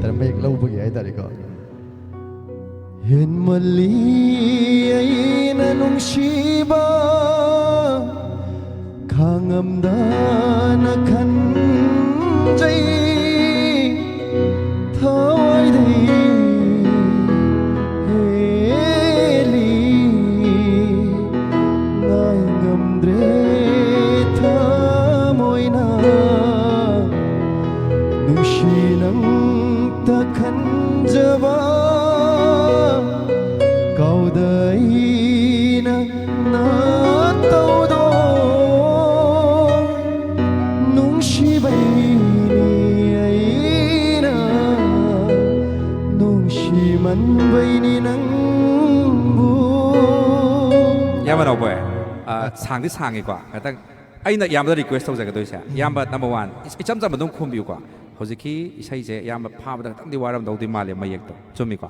ꯍꯥꯏꯇꯥꯔꯦ ꯃꯌꯦꯛ ꯂꯧꯕꯒꯤ ꯍꯥꯏꯇꯥꯔꯦꯀꯣ ꯍꯦꯟꯃꯜꯂꯤ ꯑꯩꯅ ꯅꯨꯡꯁꯤꯕ ꯈꯥꯡꯉꯝꯗꯅ ꯈꯟꯖꯩ ꯊꯋꯥꯏꯗꯒꯤ ꯍꯦꯜꯂꯤ ꯉꯥꯏ ꯉꯝꯗ꯭ꯔꯦ ꯊꯃꯣꯏꯅ ꯅꯨꯡꯁꯤ ꯅꯪꯇ ꯈꯟꯖꯕ ꯀꯥꯎꯗ ꯑꯩꯅ ꯅꯥꯇꯧꯗꯣ ꯅꯨꯡꯁꯤꯕꯩꯅꯤ ꯑꯩꯅ ꯅꯨꯡꯁꯤꯃꯟꯕꯩꯅꯤ ꯅꯪꯕꯨ ꯌꯥꯝꯕ ꯅꯥꯎꯕꯣꯏ ꯁꯥꯡꯗꯤ ꯁꯥꯡꯉꯤꯀꯣ ꯈꯤꯇꯪ ꯑꯩꯅ ꯌꯥꯝꯕꯗ ꯔꯤꯀ꯭ꯋꯦꯁ ꯇꯧꯖꯒꯗꯣꯏꯁꯦ ꯌꯥꯝꯕ ꯅꯝꯕꯔ ꯋꯥꯟ ꯏꯆꯝ ꯆꯝꯕ ꯑꯗꯨꯝ ꯈꯨꯝꯕꯤꯌꯨꯀꯣ ꯍꯧꯖꯤꯛꯀꯤ ꯏꯁꯩꯁꯦ ꯌꯥꯝꯕ ꯐꯥꯕꯗ ꯈꯤꯇꯪꯗꯤ ꯋꯥꯔꯝꯗꯧꯗꯤ ꯃꯥꯜꯂꯦ ꯃꯌꯦꯛꯇꯣ ꯆꯨꯝꯃꯤꯀꯣ